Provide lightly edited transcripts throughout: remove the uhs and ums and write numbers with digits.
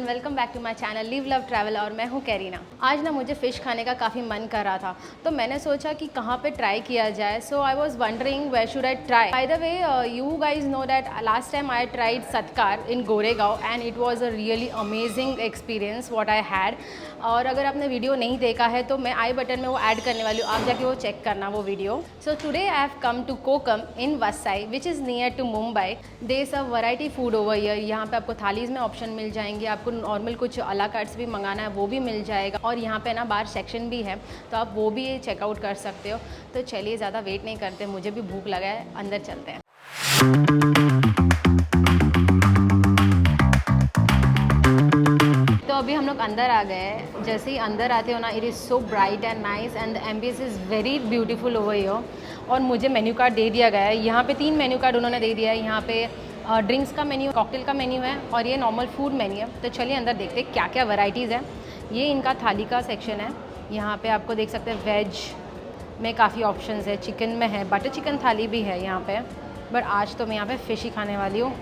Welcome back to my channel Live Love Travel और मैं हूँ कैरीना। आज ना मुझे फ़िश खाने का काफ़ी मन कर रहा था, तो मैंने सोचा कि कहाँ पे ट्राई किया जाए। So I was wondering where should I try. By the way you guys know that last time I tried Satkar in Goregaon and it was a really amazing experience what I had. और अगर आपने video नहीं देखा है तो मैं आई button में वो ऐड करने वाली हूँ, आप जाके वो चेक करना वो video. So today I have come to Kokam in Vasai which is near to Mumbai. They serve variety food over here. यहाँ पे आपको थालीज़ में ऑप्शन मिल जाएंगे, आपको नॉर्मल कुछ अला कार्ट्स भी मंगाना है वो भी मिल जाएगा, और यहाँ पे ना बार सेक्शन भी है तो आप वो भी चेकआउट कर सकते हो। तो चलिए ज़्यादा वेट नहीं करते, मुझे भी भूख लगा है, अंदर चलते हैं। तो अभी हम लोग अंदर आ गए हैं। जैसे ही अंदर आते हो ना, it is so bright and nice and the ambience is very beautiful over here. और मुझे मेन्यू कार्ड दे दिया गया है, यहाँ पे 3 मेन्यू कार्ड उन्होंने दे दिया है। यहाँ पे ड्रिंक्स का मेन्यू, कॉकटेल का मेन्यू है और ये नॉर्मल फूड मेन्यू है। तो चलिए अंदर देखते हैं क्या क्या वैराइटीज़ है। ये इनका थाली का सेक्शन है। यहाँ पे आपको देख सकते हैं वेज में काफ़ी ऑप्शंस है, चिकन में है, बटर चिकन थाली भी है यहाँ पे। बट आज तो मैं यहाँ पे फ़िश ही खाने वाली हूँ।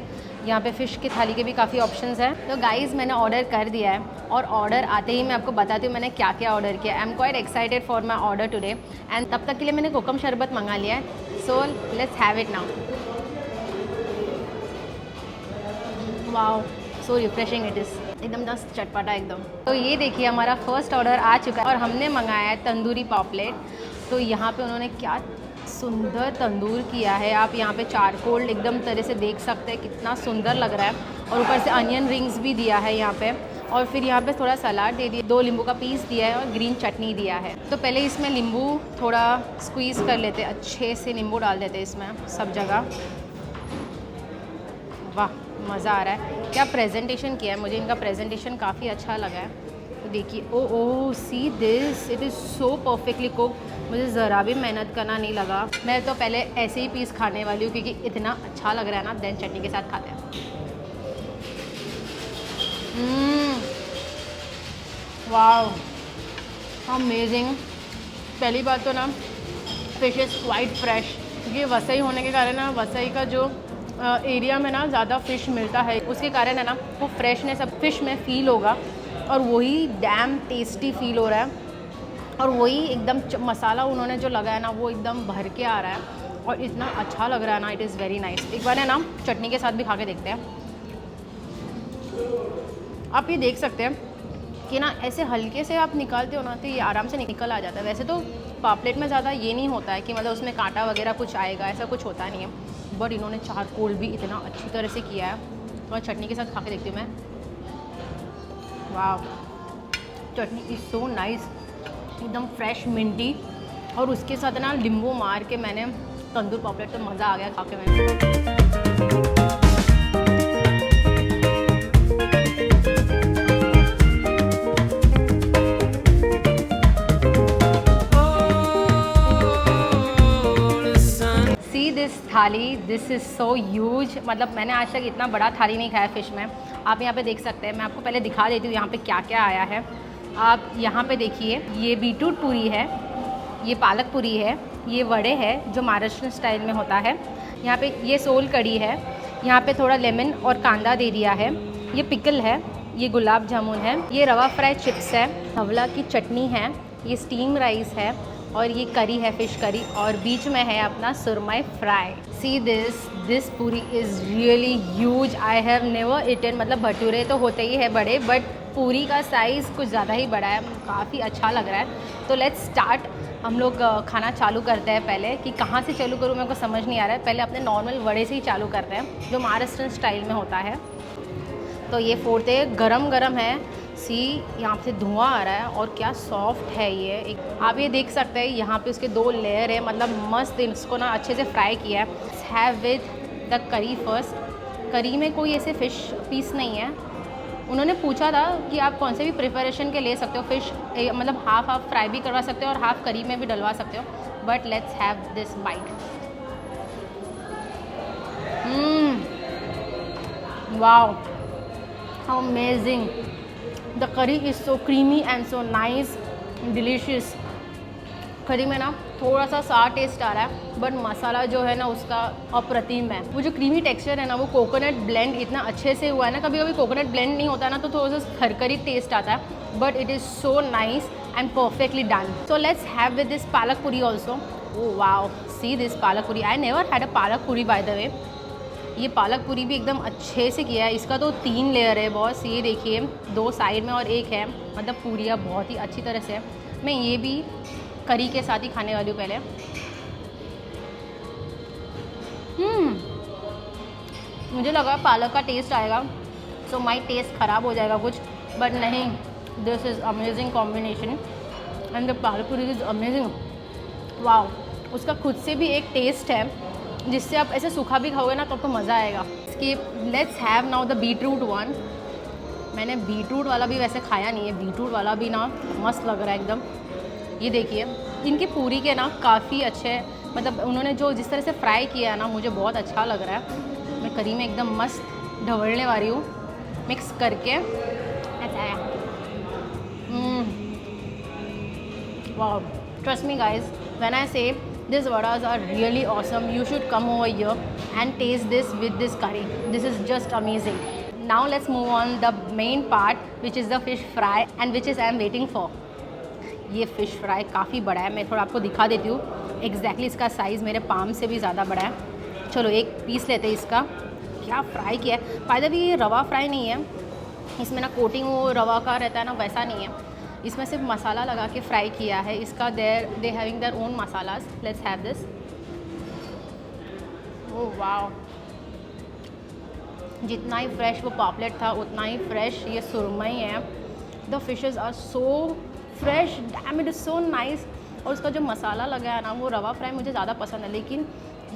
यहाँ पे फ़िश की थाली के भी काफ़ी ऑप्शंस हैं। तो गाइज़ मैंने ऑर्डर कर दिया है और ऑर्डर आते ही मैं आपको बताती हूँ मैंने क्या क्या ऑर्डर किया। I am quite excited for my order today and तब तक के लिए मैंने कोकम शरबत मंगा लिया है। So let's have it now. Wow, so refreshing it is, एकदम जस्ट चटपटा एकदम। तो ये देखिए हमारा फर्स्ट ऑर्डर आ चुका है और हमने मंगाया है तंदूरी पापलेट। तो यहाँ पे उन्होंने क्या सुंदर तंदूर किया है, आप यहाँ पे चारकोल एकदम तरह से देख सकते हैं, कितना सुंदर लग रहा है। और ऊपर से अनियन रिंग्स भी दिया है यहाँ पे, और फिर यहाँ पे थोड़ा सलाद दे दिया, 2 नींबू का पीस दिया है और ग्रीन चटनी दिया है। तो पहले इसमें नींबू थोड़ा स्क्वीज़ कर लेते, अच्छे से नींबू डाल देते इसमें सब जगह। वाह, मज़ा आ रहा है। क्या प्रेजेंटेशन किया है, मुझे इनका प्रेजेंटेशन काफ़ी अच्छा लगा है। तो देखिए, oh see this, it is so perfectly cook. मुझे ज़रा भी मेहनत करना नहीं लगा। मैं तो पहले ऐसे ही पीस खाने वाली हूँ क्योंकि इतना अच्छा लग रहा है ना, देन चटनी के साथ खाते हैं। वाह, अमेजिंग। पहली बात तो ना फिश इज़ क्वाइट फ्रेश, क्योंकि वसई होने के कारण ना, वसई का जो एरिया में ना ज़्यादा फ़िश मिलता है, उसके कारण है ना वो फ्रेशनेस अब फ़िश में फ़ील होगा और वही डैम टेस्टी फ़ील हो रहा है। और वही एकदम मसाला उन्होंने जो लगाया ना वो एकदम भर के आ रहा है और इतना अच्छा लग रहा है ना, इट इज़ वेरी नाइस। एक बार है ना चटनी के साथ भी खा के देखते हैं। आप ये देख सकते हैं कि ना ऐसे हल्के से आप निकालते हो ना तो ये आराम से निकल आ जाता है। वैसे तो पापलेट में ज़्यादा ये नहीं होता है कि मतलब उसमें कांटा वगैरह कुछ आएगा, ऐसा कुछ होता नहीं है। बट इन्होंने चारकोल भी इतना अच्छी तरह से किया है। और चटनी के साथ खा के देखती हूँ मैं। वाह, चटनी इज़ सो नाइस, एकदम फ्रेश मिंटी। और उसके साथ ना नींबू मार के मैंने तंदूर पापलेट, तो मज़ा आ गया खा के मैंने। दिस थाली, दिस इज़ सो ह्यूज। मतलब मैंने आज तक इतना बड़ा थाली नहीं खाया फ़िश में। आप यहाँ पे देख सकते हैं, मैं आपको पहले दिखा देती हूँ यहाँ पे क्या क्या आया है। आप यहाँ पे देखिए, ये बीटरूट पूरी है, ये पालक पूरी है, ये वड़े है जो महाराष्ट्र स्टाइल में होता है। यहाँ पे ये सोल कड़ी है, यहाँ पे थोड़ा लेमन और कांदा दे दिया है, ये पिकल है, ये गुलाब जामुन है, ये रवा फ्राई चिप्स है, हवला की चटनी है, ये स्टीम राइस है और ये करी है, फ़िश करी, और बीच में है अपना surmai fry. See this puri is really huge. I have never eaten, मतलब भटूरे तो होते ही है बड़े, बट पूरी का साइज़ कुछ ज़्यादा ही बड़ा है, काफ़ी अच्छा लग रहा है। तो लेट्स स्टार्ट, हम लोग खाना चालू करते हैं। पहले कि कहाँ से चालू करूँ मेरे को समझ नहीं आ रहा है। पहले अपने नॉर्मल वड़े से ही चालू करते हैं जो महाराष्ट्र स्टाइल में होता है। तो ये फोड़ते गरम गरम है। सी, यहाँ से धुआं आ रहा है और क्या सॉफ्ट है ये। आप ये देख सकते हैं यहाँ पे उसके 2 लेयर है, मतलब मस्त इसको ना अच्छे से फ्राई किया है। हैव विद द करी फर्स्ट। करी में कोई ऐसे फ़िश पीस नहीं है, उन्होंने पूछा था कि आप कौन से भी प्रिपरेशन के ले सकते हो फ़िश, मतलब हाफ हाफ फ्राई भी करवा सकते हो और हाफ करी में भी डलवा सकते हो, but let's have this bite. Wow, how amazing, the curry is so creamy and so nice, delicious. Curry में ना थोड़ा सा सार टेस्ट आ रहा है, बट मसाला जो है ना उसका अप्रतिम है। वो जो क्रीमी टेक्सचर है ना, वो कोकोनट ब्लेंड इतना अच्छे से हुआ है ना, कभी कभी कोकोनट ब्लेंड नहीं होता ना तो थोड़ा सा खरखरी टेस्ट आता है, but it is so nice and perfectly done. So let's have with this पालक पूरी also. Oh wow, see this पालक पूरी, आई नेवर हैड अ पालक पूरी बाय द वे। ये पालक पूरी भी एकदम अच्छे से किया है, इसका तो 3 लेयर है बॉस, ये देखिए 2 साइड में और एक है, मतलब पूरियाँ बहुत ही अच्छी तरह से है। मैं ये भी करी के साथ ही खाने वाली हूँ पहले। मुझे लगा पालक का टेस्ट आएगा सो माई टेस्ट ख़राब हो जाएगा कुछ, बट नहीं, this is amazing combination and the पालक पूरी इज़ अमेजिंग। वाओ, उसका खुद से भी एक टेस्ट है जिससे आप ऐसे सूखा भी खाओगे ना तो आपको मज़ा आएगा। इसके let's have now the beetroot one. मैंने बीटरूट वाला भी वैसे खाया नहीं है, बीटरूट वाला भी ना मस्त लग रहा है एकदम। ये देखिए इनकी पूरी के ना काफ़ी अच्छे, मतलब उन्होंने जो जिस तरह से फ्राई किया है ना मुझे बहुत अच्छा लग रहा है। मैं करी में एकदम मस्त ढवलने वाली हूँ मिक्स करके। ऐसा है, wow, trust me guys when I say this vadas are really awesome, you should come over here and taste this with this curry, this is just amazing. Now let's move on the main part which is the fish fry and which is I am waiting for. ये fish fry काफ़ी बड़ा है, मैं थोड़ा आपको दिखा देती हूँ। एग्जैक्टली इसका साइज़ मेरे पाम से भी ज़्यादा बड़ा है। चलो एक पीस लेते हैं इसका। क्या फ्राई किया है, बाय द वे ये रवा फ्राई नहीं है, इसमें ना कोटिंग वो रवा का रहता है ना, वैसा नहीं है, इसमें सिर्फ मसाला लगा के फ्राई किया है। इसका they having their own masalas. Let's have this. Oh wow, जितना ही फ्रेश वो पापलेट था उतना ही फ्रेश ये सुरमई है। The fishes are so fresh, damn it is so nice. और उसका जो मसाला लगा है ना वो रवा फ्राई मुझे ज़्यादा पसंद है, लेकिन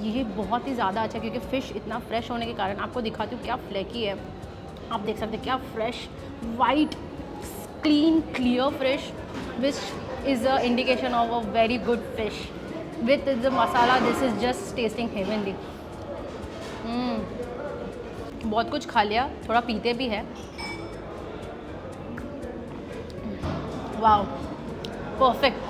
ये बहुत ही ज़्यादा अच्छा है क्योंकि फ़िश इतना फ्रेश होने के कारण। आपको दिखाती हूँ क्या फ्लेकी है, आप देख सकते हैं क्या fresh, white, clean, clear fish, which is a indication of a very good fish. With the masala this is just testing heavenly. बहुत कुछ खा लिया, थोड़ा पीते भी है। वाओ, परफेक्ट,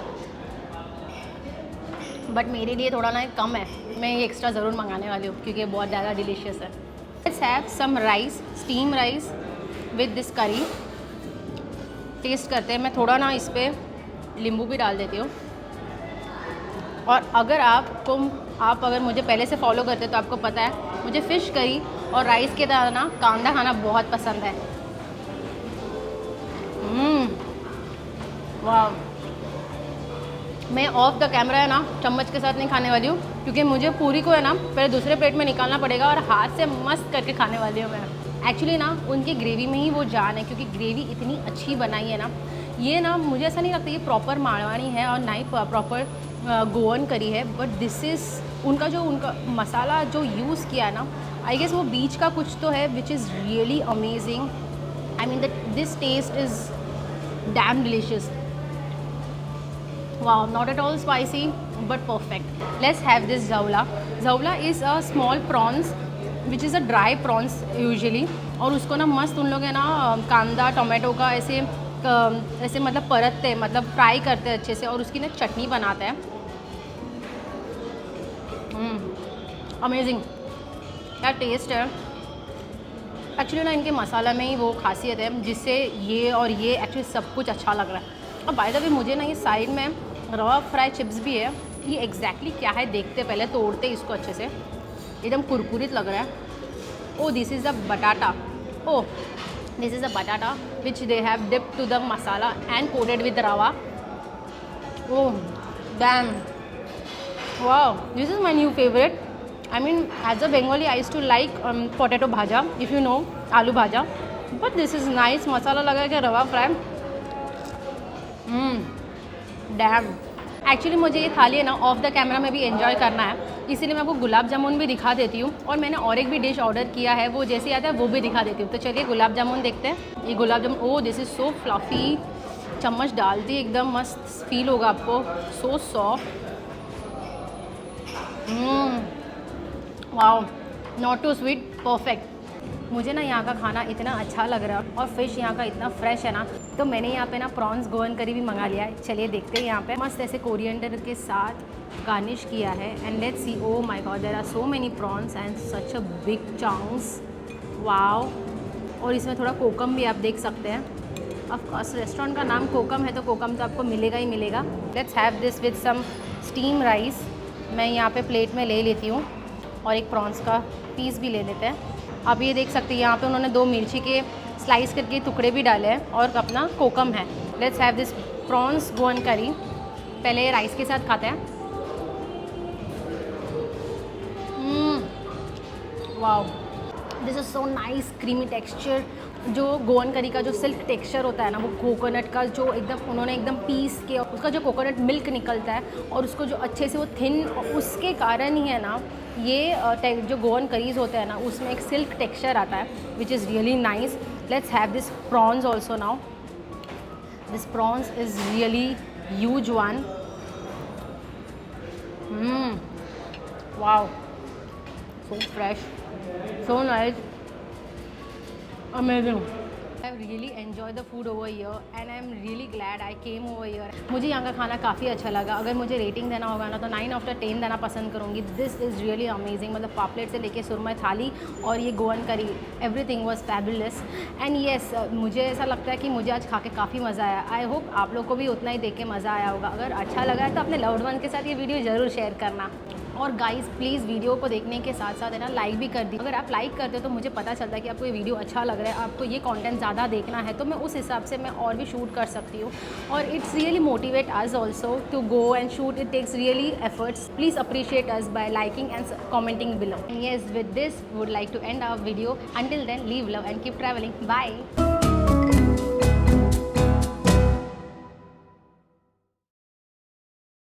बट मेरे लिए थोड़ा ना कम है, मैं ये एक्स्ट्रा ज़रूर मंगाने वाली हूँ क्योंकि बहुत ज़्यादा डिलीशियस है। Let's have some rice, steam rice with this curry. Taste करते हैं। मैं थोड़ा ना इस पर नींबू भी डाल देती हूँ। और अगर आप अगर मुझे पहले से फॉलो करते तो आपको पता है मुझे फ़िश करी और राइस के साथ ना कांदा खाना बहुत पसंद है। वाह, मैं ऑफ द कैमरा है ना चम्मच के साथ नहीं खाने वाली हूँ क्योंकि मुझे पूरी को है ना पहले दूसरे प्लेट में निकालना पड़ेगा और हाथ से मस्त करके खाने वाली हूँ मैं। एक्चुअली ना उनकी ग्रेवी में ही वो जान है क्योंकि ग्रेवी इतनी अच्छी बनाई है ना। ये ना मुझे ऐसा नहीं लगता ये प्रॉपर मारवाड़ी है और ना ही प्रॉपर गोवन करी है, बट दिस इज़ उनका मसाला जो यूज़ किया है ना, आई गेस वो बीच का कुछ तो है which is really amazing. I mean that this taste is damn delicious. Wow, not at all spicy but perfect. Let's have this zawla. Zawla is a small prawns which is a dry prawns usually, और उसको ना मस्त उन लोग है ना कांदा tomato का ऐसे मतलब परतते, मतलब फ्राई करते हैं अच्छे से और उसकी ना चटनी बनाते हैं। अमेजिंग, क्या टेस्ट है। एक्चुअली ना इनके मसाला में ही वो खासियत है जिससे ये और ये एक्चुअली सब कुछ अच्छा लग रहा है। और बाय द वे मुझे ना ये साइड में रवा फ्राई चिप्स भी है। ये एग्जैक्टली क्या है देखते, पहले तोड़ते इसको अच्छे से, एकदम कुरकुरित लग रहा है। ओ दिस इज़ अ बटाटा, ओ this is a batata which they have dipped to the masala and coated with rava. Oh damn, wow, this is my new favourite. I mean, as a Bengali, I used to like potato bhaja, if you know, aloo bhaja. But this is nice. Masala लगा के रवा fry, dam. Actually मुझे ये थाली है ना of the camera में भी एंजॉय करना है, इसीलिए मैं आपको गुलाब जामुन भी दिखा देती हूँ। और मैंने और एक भी डिश ऑर्डर किया है, वो जैसे आता है वो भी दिखा देती हूँ। तो चलिए गुलाब जामुन देखते हैं। ये gulab jamun, oh this is so fluffy, चम्मच डालती एकदम मस्त फील होगा आपको, so soft. Wow, not too sweet, perfect. मुझे ना यहाँ का खाना इतना अच्छा लग रहा है और फिश यहाँ का इतना फ्रेश है ना, तो मैंने यहाँ पे ना प्रॉन्स गोवन करी भी मंगा लिया है। चलिए देखते हैं। यहाँ पे मस्त ऐसे कोरिएंडर के साथ गार्निश किया है। And let's see, oh my god, there are so many prawns and such a big chunks, wow. और इसमें थोड़ा कोकम भी आप देख सकते हैं। ऑफ कोर्स रेस्टोरेंट का नाम कोकम है, तो कोकम तो आपको मिलेगा ही मिलेगा। Let's have this with some steam rice. मैं यहाँ पे प्लेट में ले लेती हूँ और एक प्रॉन्स का पीस भी ले लेते हैं। आप ये देख सकते हैं यहाँ पे उन्होंने 2 मिर्ची के स्लाइस करके टुकड़े भी डाले हैं और अपना कोकम है। Let's have this prawns Goan करी। पहले राइस के साथ खाते हैं। Wow, this is so nice, creamy texture. जो गोवन करी का जो सिल्क टेक्सचर होता है ना, वो कोकोनट का जो एकदम उन्होंने एकदम पीस के उसका जो कोकोनट मिल्क निकलता है और उसको जो अच्छे से वो थिन, उसके कारण ही है ना ये जो गोवन करीज होते हैं ना उसमें एक सिल्क टेक्सचर आता है, which is really nice. Let's have this prawns also now. This prawns is really huge one. Wow, so fresh, so nice, amazing. I really enjoy the food over here and I am really glad I came over here. मुझे यहाँ का खाना काफ़ी अच्छा लगा। अगर मुझे rating देना होगा ना तो 9/10 देना पसंद करूँगी। This is really amazing. मतलब पापलेट से लेके सुरमई थाली और ये गोवन करी, everything was fabulous. And yes, मुझे ऐसा लगता है कि मुझे आज खा के काफ़ी मज़ा आया। आई होप आप लोग को भी उतना ही देख के मज़ा आया होगा। अगर अच्छा लगा है तो अपने लव्ड वन के साथ ये वीडियो ज़रूर शेयर करना। और गाइस प्लीज़ वीडियो को देखने के साथ साथ है ना लाइक भी कर दी। अगर आप लाइक करते हो तो मुझे पता चलता है कि आपको ये वीडियो अच्छा लग रहा है, आपको ये कंटेंट ज़्यादा देखना है, तो मैं उस हिसाब से मैं और भी शूट कर सकती हूँ। और it's really motivate us also to go and shoot. It takes really efforts. Please appreciate us by liking and commenting below. Yes, with this would like to end our video. Until then, live love and keep travelling. Bye.